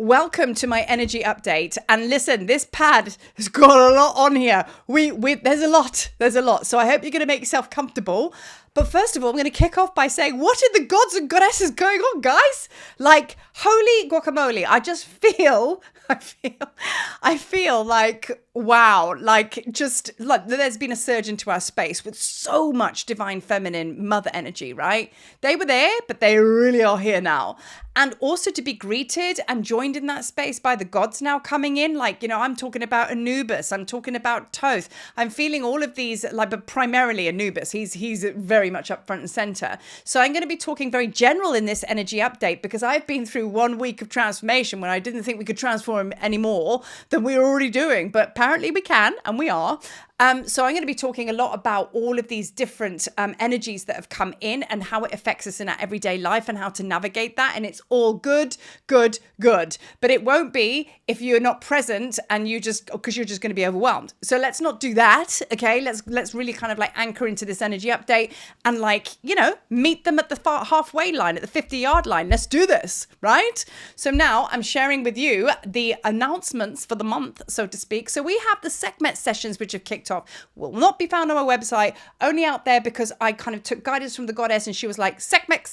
welcome to my energy update. And listen, this pad has got a lot on here. There's a lot. So I hope you're going to make yourself comfortable. But first of all, I'm going to kick off by saying, what are the gods and goddesses going on, guys? Like, holy guacamole. I feel like, wow, like just like there's been a surge into our space with so much divine feminine mother energy, right? They were there, but they really are here now. And also to be greeted and joined in that space by the gods now coming in. Like, I'm talking about Anubis. I'm talking about Thoth. I'm feeling all of these, but primarily Anubis. He's very much up front and center. So I'm going to be talking very general in this energy update because I've been through 1 week of transformation when I didn't think we could transform any more than we were already doing. But apparently we can, and we are. So I'm going to be talking a lot about all of these different energies that have come in and how it affects us in our everyday life and how to navigate that. And it's all good. But it won't be if you're not present and because you're just going to be overwhelmed. So let's not do that. Okay. Let's really kind of like anchor into this energy update and meet them at the halfway line, at the 50-yard line. Let's do this. Right. So now I'm sharing with you the announcements for the month, so to speak. So we have the Sekhmet sessions, which have kicked off, will not be found on my website, only out there because I kind of took guidance from the goddess and she was like, Sekhmet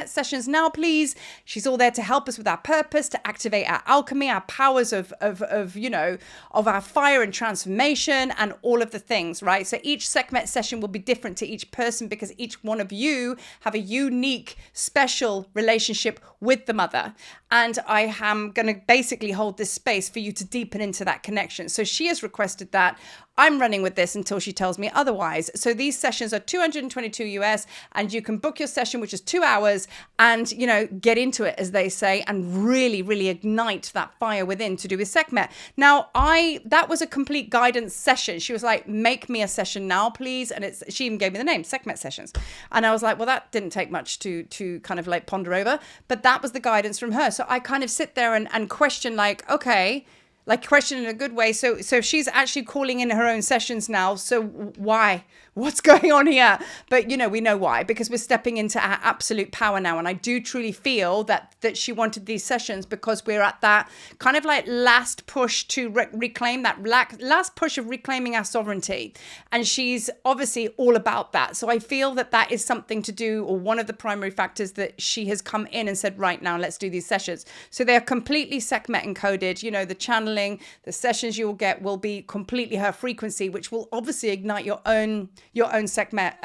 sessions now, please. She's all there to help us with our purpose, to activate our alchemy, our powers of our fire and transformation and all of the things, right? So each Sekhmet session will be different to each person because each one of you have a unique, special relationship with the mother. And I am going to basically hold this space for you to deepen into that connection. So she has requested that. I'm running with this until she tells me otherwise. So these sessions are $222 US, and you can book your session, which is 2 hours, and, get into it, as they say, and really, really ignite that fire within to do with Sekhmet. Now, that was a complete guidance session. She was like, make me a session now, please. And she even gave me the name, Sekhmet sessions. And I was like, well, that didn't take much to kind of like ponder over, but that was the guidance from her. So I kind of sit there and question question in a good way. So she's actually calling in her own sessions now. So why? What's going on here? But, we know why, because we're stepping into our absolute power now. And I do truly feel that she wanted these sessions because we're at that kind of like last push to reclaim that last push of reclaiming our sovereignty. And she's obviously all about that. So I feel that is something to do, or one of the primary factors that she has come in and said, right now, let's do these sessions. So they're completely Sekhmet encoded. The channeling, the sessions you will get will be completely her frequency, which will obviously ignite your own Sekhmet,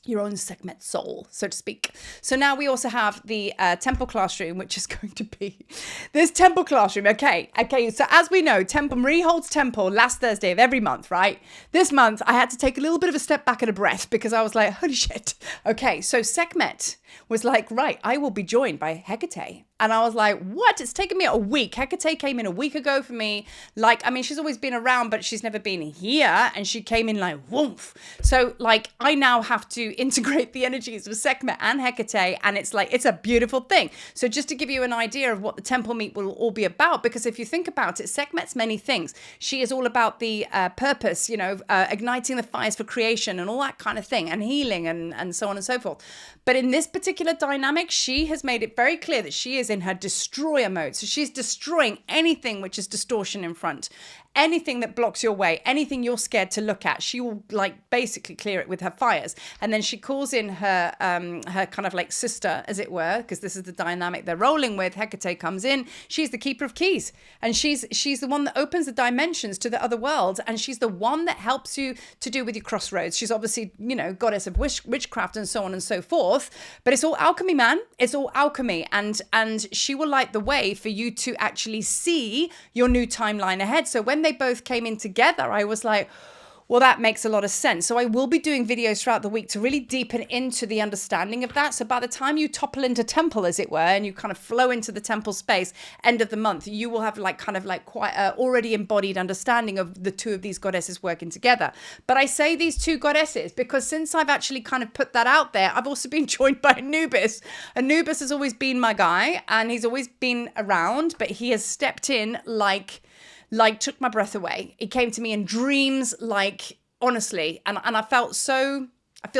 your own Sekhmet soul, so to speak. So now we also have the temple classroom, which is going to be this temple classroom. Okay. So as we know, Marie holds temple last Thursday of every month, right? This month, I had to take a little bit of a step back and a breath because I was like, holy shit. Okay. So Sekhmet was like, right, I will be joined by Hecate. And I was like, what? It's taken me a week. Hecate came in a week ago for me. She's always been around, but she's never been here. And she came in like, woof. So I now have to integrate the energies of Sekhmet and Hecate. And it's a beautiful thing. So just to give you an idea of what the temple meet will all be about, because if you think about it, Sekhmet's many things. She is all about the purpose, igniting the fires for creation and all that kind of thing, and healing and so on and so forth. But in this particular dynamic, she has made it very clear that she is in her destroyer mode. So she's destroying anything which is distortion in front, anything that blocks your way, anything you're scared to look at. She will basically clear it with her fires. And then she calls in her kind of like sister, as it were, because this is the dynamic they're rolling with. Hecate comes in. She's the keeper of keys. And she's the one that opens the dimensions to the other world. And she's the one that helps you to do with your crossroads. She's obviously, goddess of witchcraft and so on and so forth. But it's all alchemy, man. It's all alchemy. And she will light the way for you to actually see your new timeline ahead. So when they both came in together, I was like, well, that makes a lot of sense. So I will be doing videos throughout the week to really deepen into the understanding of that. So by the time you topple into temple, as it were, and you kind of flow into the temple space, end of the month, you will have quite a already embodied understanding of the two of these goddesses working together. But I say these two goddesses because since I've actually kind of put that out there, I've also been joined by Anubis. Anubis has always been my guy and he's always been around, but he has stepped in took my breath away. He came to me in dreams, honestly, and I feel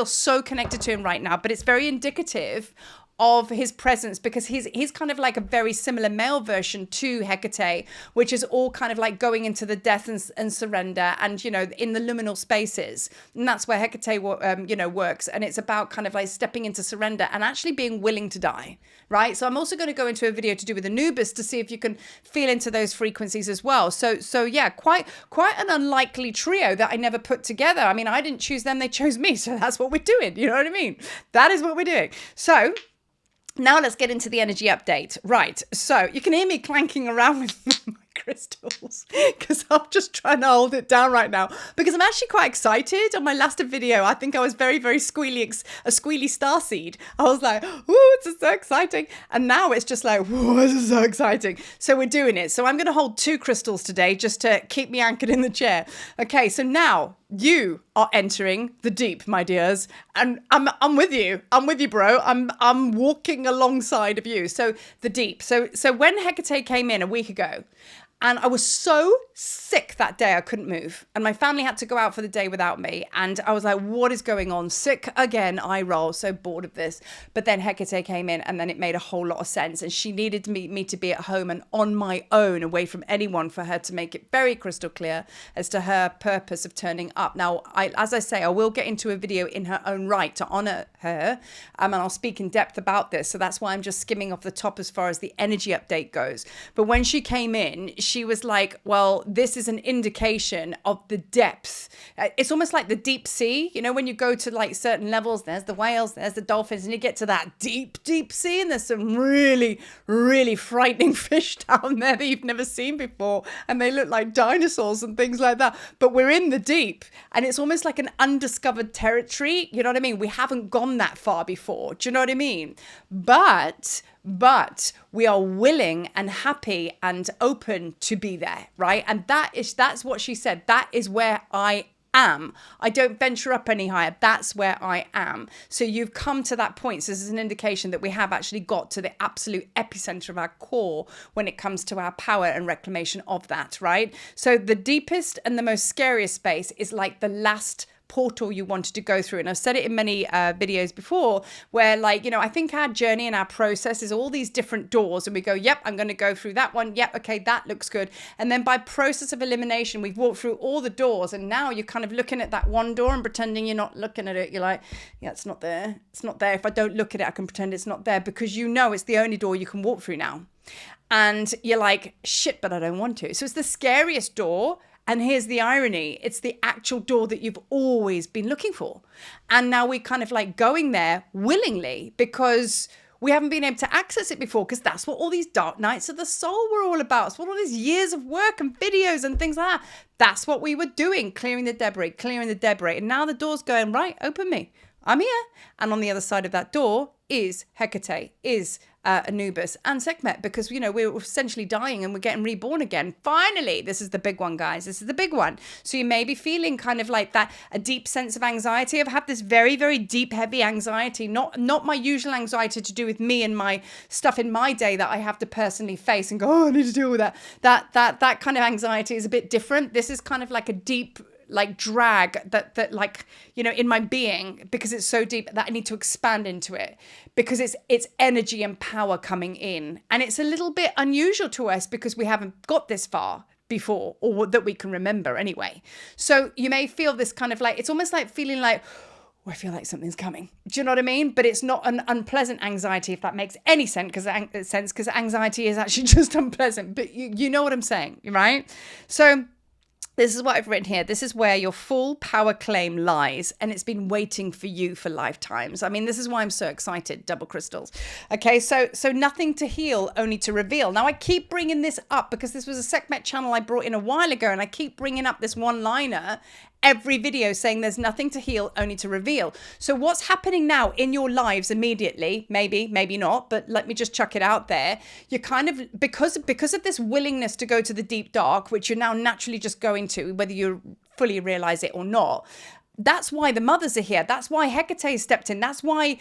so connected to him right now, but it's very indicative of his presence, because he's kind of like a very similar male version to Hecate, which is all kind of like going into the death and surrender, and you know, in the liminal spaces, and that's where Hecate works, and it's about kind of like stepping into surrender and actually being willing to die, right? So I'm also going to go into a video to do with Anubis to see if you can feel into those frequencies as well. So yeah, quite an unlikely trio that I never put together. I mean, I didn't choose them, they chose me, so that's what we're doing, you know what I mean? That is what we're doing. So now let's get into the energy update. Right, so you can hear me clanking around with my crystals because I'm just trying to hold it down right now because I'm actually quite excited. On my last video, I think I was very, very squealy, a squealy starseed. I was like, "Ooh, this is so exciting." And now it's just like, "Whoa, this is so exciting." So we're doing it. So I'm going to hold 2 crystals today just to keep me anchored in the chair. Okay, so now you are entering the deep, my dears, and I'm with you. I'm with you, bro. I'm walking alongside of you. So the deep. So when Hecate came in a week ago, and I was so sick that day, I couldn't move. And my family had to go out for the day without me. And I was like, what is going on? Sick again, eye roll, so bored of this. But then Hecate came in, and then it made a whole lot of sense. And she needed me to be at home and on my own, away from anyone, for her to make it very crystal clear as to her purpose of turning up. Now, as I say, I will get into a video in her own right to honor her. And I'll speak in depth about this. So that's why I'm just skimming off the top as far as the energy update goes. But when she came in, she was like, well, this is an indication of the depth. It's almost like the deep sea. You know, when you go to like certain levels, there's the whales, there's the dolphins, and you get to that deep, deep sea, and there's some really, really frightening fish down there that you've never seen before, and they look like dinosaurs and things like that. But we're in the deep, and it's almost like an undiscovered territory. You know what I mean? We haven't gone that far before. Do you know what I mean? But we are willing and happy and open to be there, right? And that's what she said. That is where I am. I don't venture up any higher. That's where I am. So you've come to that point. So this is an indication that we have actually got to the absolute epicenter of our core when it comes to our power and reclamation of that, right? So the deepest and the most scariest space is like the last portal you wanted to go through. And I've said it in many videos before, where like, you know, I think our journey and our process is all these different doors, and we go, yep, I'm going to go through that one. Yep. Okay. That looks good. And then by process of elimination, we've walked through all the doors, and now you're kind of looking at that one door and pretending you're not looking at it. You're like, yeah, it's not there. It's not there. If I don't look at it, I can pretend it's not there, because you know it's the only door you can walk through now. And you're like, shit, but I don't want to. So it's the scariest door. And here's the irony. It's the actual door that you've always been looking for. And now we're kind of like going there willingly because we haven't been able to access it before, because that's what all these dark nights of the soul were all about. It's what all these years of work and videos and things like that. That's what we were doing, clearing the debris. And now the door's going, right, open me. I'm here. And on the other side of that door is Hecate, is Anubis and Sekhmet, because, you know, we're essentially dying and we're getting reborn again. Finally, this is the big one, guys. This is the big one. So you may be feeling kind of like that, a deep sense of anxiety. I've had this very, very deep, heavy anxiety, not my usual anxiety to do with me and my stuff in my day that I have to personally face and go, oh, I need to deal with that. That kind of anxiety is a bit different. This is kind of like a deep, like drag that like, you know, in my being, because it's so deep that I need to expand into it, because it's energy and power coming in. And it's a little bit unusual to us because we haven't got this far before, or that we can remember anyway. So you may feel this kind of like, it's almost like feeling like, oh, I feel like something's coming. Do you know what I mean? But it's not an unpleasant anxiety, if that makes any sense, because anxiety is actually just unpleasant. But you know what I'm saying, right? So this is what I've written here. This is where your full power claim lies, and it's been waiting for you for lifetimes. I mean, this is why I'm so excited, double crystals. Okay, so nothing to heal, only to reveal. Now, I keep bringing this up because this was a Sekhmet channel I brought in a while ago, and I keep bringing up this one-liner every video saying there's nothing to heal, only to reveal. So what's happening now in your lives immediately, maybe not, but let me just chuck it out there. You're kind of, because of this willingness to go to the deep dark, which you're now naturally just going to, whether you fully realize it or not. That's why the mothers are here. That's why Hecate stepped in. That's why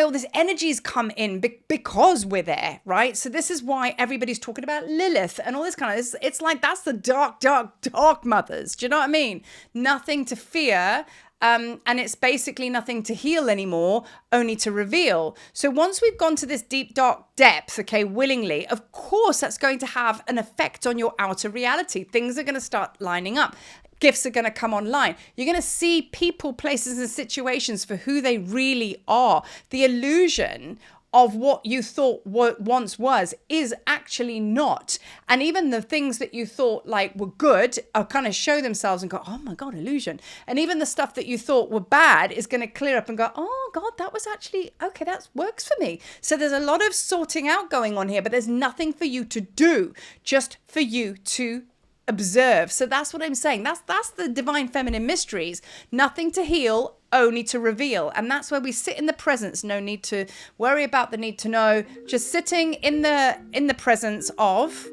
all this energy's come in, because we're there, right? So this is why everybody's talking about Lilith and all this kind of, it's like, that's the dark mothers. Do you know what I mean? Nothing to fear, And it's basically nothing to heal anymore, only to reveal. So once we've gone to this deep, dark depth, okay, willingly, of course, that's going to have an effect on your outer reality. Things are going to start lining up. Gifts are going to come online. You're going to see people, places, and situations for who they really are. The illusion of what you thought once was is actually not. And even the things that you thought like were good are kind of show themselves and go, oh my God, illusion. And even the stuff that you thought were bad is going to clear up and go, oh God, that was actually, okay, that works for me. So there's a lot of sorting out going on here, but there's nothing for you to do, just for you to observe. So that's what I'm saying. That's the divine feminine mysteries. Nothing to heal, only to reveal. And that's where we sit in the presence. No need to worry about the need to know. Just sitting in the presence of.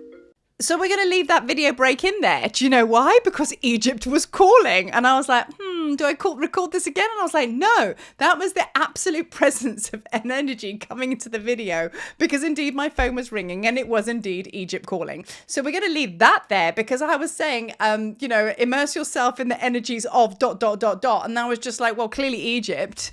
So we're going to leave that video break in there. Do you know why? Because Egypt was calling. And I was like, do I record this again? And I was like, no, that was the absolute presence of an energy coming into the video, because indeed my phone was ringing and it was indeed Egypt calling. So we're going to leave that there, because I was saying, immerse yourself in the energies of ... And I was just like, well, clearly Egypt.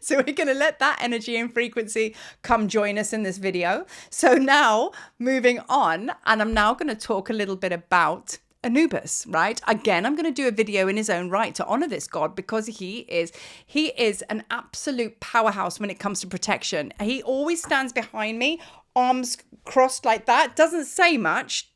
So we're going to let that energy and frequency come join us in this video. So now moving on, and I'm now going to talk a little bit about Anubis, right? Again, I'm going to do a video in his own right to honor this god, because he is an absolute powerhouse when it comes to protection. He always stands behind me, arms crossed like that, doesn't say much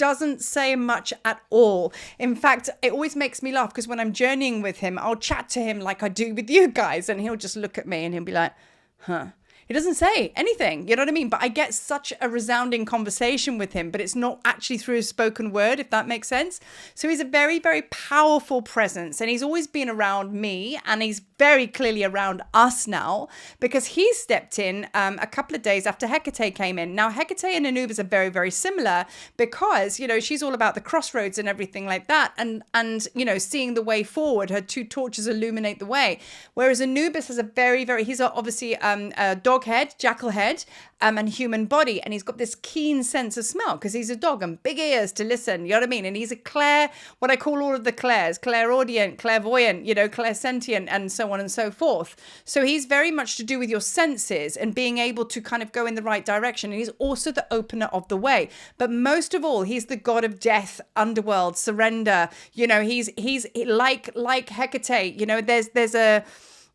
at all. In fact, it always makes me laugh, because when I'm journeying with him, I'll chat to him like I do with you guys, and he'll just look at me and he'll be like, huh. He doesn't say anything, you know what I mean? But I get such a resounding conversation with him, but it's not actually through a spoken word, if that makes sense. So he's a very, very powerful presence, and he's always been around me, and he's very clearly around us now, because he stepped in a couple of days after Hecate came in. Now, Hecate and Anubis are very, very similar, because, she's all about the crossroads and everything like that, and seeing the way forward. Her two torches illuminate the way. Whereas Anubis has he's obviously a dog head, jackal head, and human body, and he's got this keen sense of smell, because he's a dog, and big ears to listen, you know what I mean? And he's what I call all of the clairs, clairaudient, clairvoyant, clairsentient, and so on and so forth. So he's very much to do with your senses and being able to kind of go in the right direction. And he's also the opener of the way. But most of all, he's the god of death, underworld, surrender. He's like Hecate.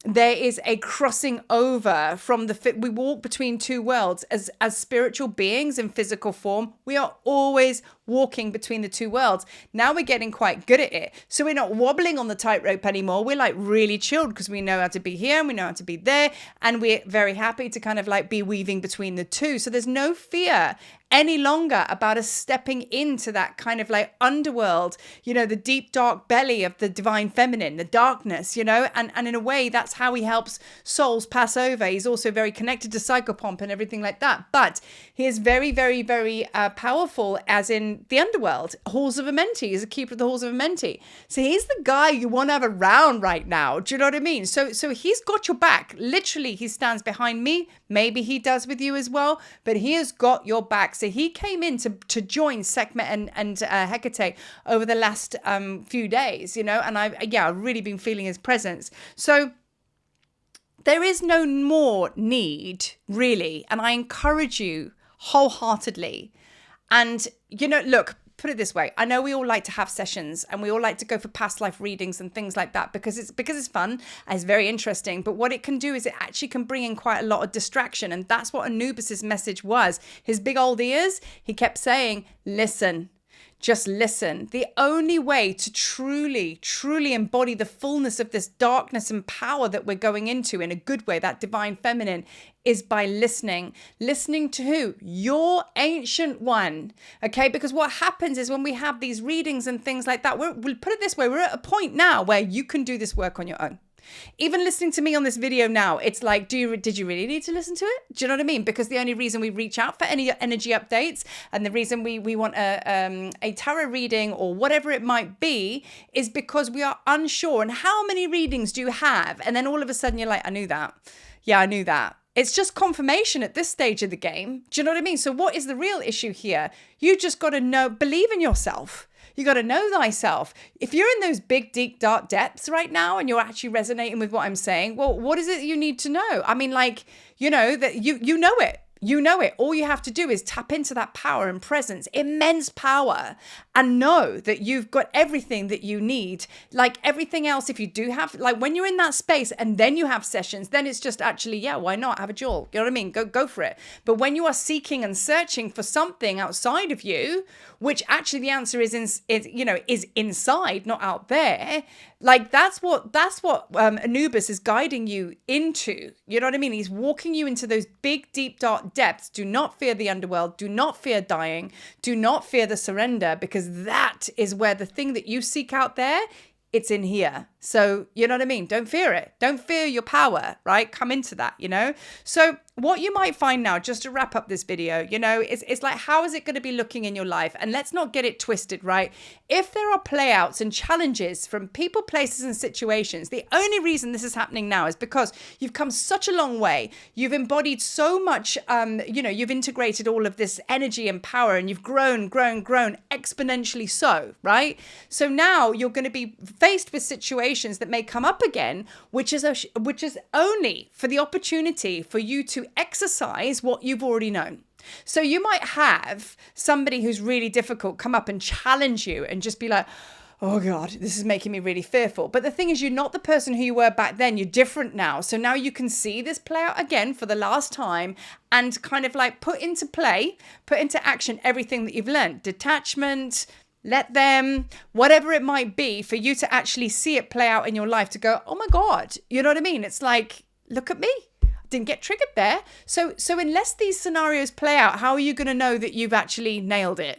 There is a crossing over from we walk between two worlds as spiritual beings in physical form. We are always walking between the two worlds. Now we're getting quite good at it. So we're not wobbling on the tightrope anymore. We're like really chilled, because we know how to be here and we know how to be there. And we're very happy to kind of like be weaving between the two. So there's no fear any longer about us stepping into that kind of like underworld, the deep, dark belly of the divine feminine, the darkness, and in a way, that's how he helps souls pass over. He's also very connected to psychopomp and everything like that. But he is very, very, very powerful, as in the underworld, halls of Amenti. He's a keeper of the halls of Amenti. So he's the guy you want to have around right now. Do you know what I mean? So he's got your back. Literally, he stands behind me. Maybe he does with you as well, but he has got your back. So he came in to join Sekhmet and Hecate over the last few days, and I've really been feeling his presence. So there is no more need, really, and I encourage you wholeheartedly. And, look, put it this way. I know we all like to have sessions, and we all like to go for past life readings and things like that, because it's fun and it's very interesting. But what it can do is it actually can bring in quite a lot of distraction. And that's what Anubis's message was. His big old ears, he kept saying, listen. Just listen. The only way to truly, truly embody the fullness of this darkness and power that we're going into in a good way, that divine feminine, is by listening. Listening to who? Your ancient one. Okay? Because what happens is when we have these readings and things like that, we'll put it this way, we're at a point now where you can do this work on your own. Even listening to me on this video now, it's like, did you really need to listen to it? Do you know what I mean? Because the only reason we reach out for any energy updates, and the reason we want a tarot reading or whatever it might be, is because we are unsure. And how many readings do you have? And then all of a sudden you're like, I knew that. Yeah, I knew that. It's just confirmation at this stage of the game. Do you know what I mean? So what is the real issue here? You just got to know, believe in yourself. You got to know thyself. If you're in those big, deep, dark depths right now and you're actually resonating with what I'm saying, well, what is it you need to know? I mean, like, you know, that you know it. You know it. All you have to do is tap into that power and presence, immense power, and know that you've got everything that you need. Like everything else, if you do have, like when you're in that space and then you have sessions, then it's just actually, yeah, why not? Have a jewel. You know what I mean? Go for it. But when you are seeking and searching for something outside of you, which actually the answer is inside, not out there. Like that's what Anubis is guiding you into. You know what I mean? He's walking you into those big, deep, dark depths. Do not fear the underworld. Do not fear dying. Do not fear the surrender, because that is where the thing that you seek out there, it's in here. So, you know what I mean? Don't fear it. Don't fear your power, right? Come into that, you know? So what you might find now, just to wrap up this video, you know, it's like, how is it going to be looking in your life? And let's not get it twisted, right? If there are playouts and challenges from people, places, and situations, the only reason this is happening now is because you've come such a long way. You've embodied so much, you've integrated all of this energy and power, and you've grown exponentially so, right? So now you're going to be faced with situations that may come up again, which is only for the opportunity for you to exercise what you've already known. So you might have somebody who's really difficult come up and challenge you and just be like, oh God, this is making me really fearful. But the thing is, you're not the person who you were back then. You're different now. So now you can see this play out again for the last time and kind of like put into action everything that you've learned. Detachment, let them, whatever it might be, for you to actually see it play out in your life, to go, oh my God, you know what I mean? It's like, look at me. Didn't get triggered there. So unless these scenarios play out, how are you going to know that you've actually nailed it?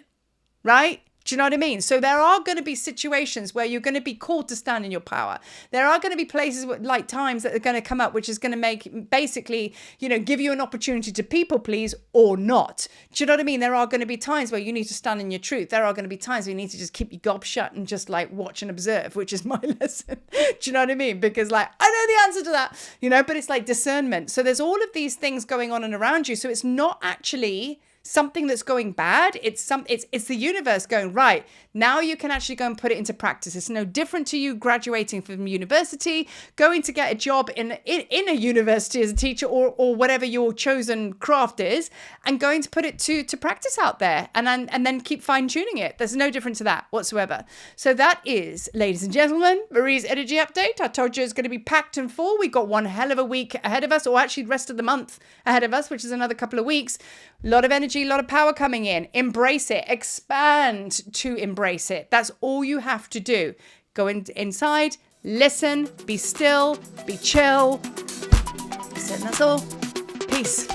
Right? Do you know what I mean? So there are going to be situations where you're going to be called to stand in your power. There are going to be places like times that are going to come up, which is going to make basically, give you an opportunity to people please or not. Do you know what I mean? There are going to be times where you need to stand in your truth. There are going to be times where you need to just keep your gob shut and just like watch and observe, which is my lesson. Do you know what I mean? Because like, I know the answer to that, but it's like discernment. So there's all of these things going on and around you. So it's not actually something that's going bad. It's the universe going, right, now you can actually go and put it into practice. It's no different to you graduating from university, going to get a job in a university as a teacher or whatever your chosen craft is, and going to put it to practice out there and then keep fine tuning it. There's no difference to that whatsoever. So that is, ladies and gentlemen, Marie's energy update. I told you it's going to be packed and full. We've got one hell of a week ahead of us, or actually the rest of the month ahead of us, which is another couple of weeks. A lot of energy, a lot of power coming in. Embrace it. Expand to embrace it. That's all you have to do. Go inside, listen, be still, be chill. That's all. Peace.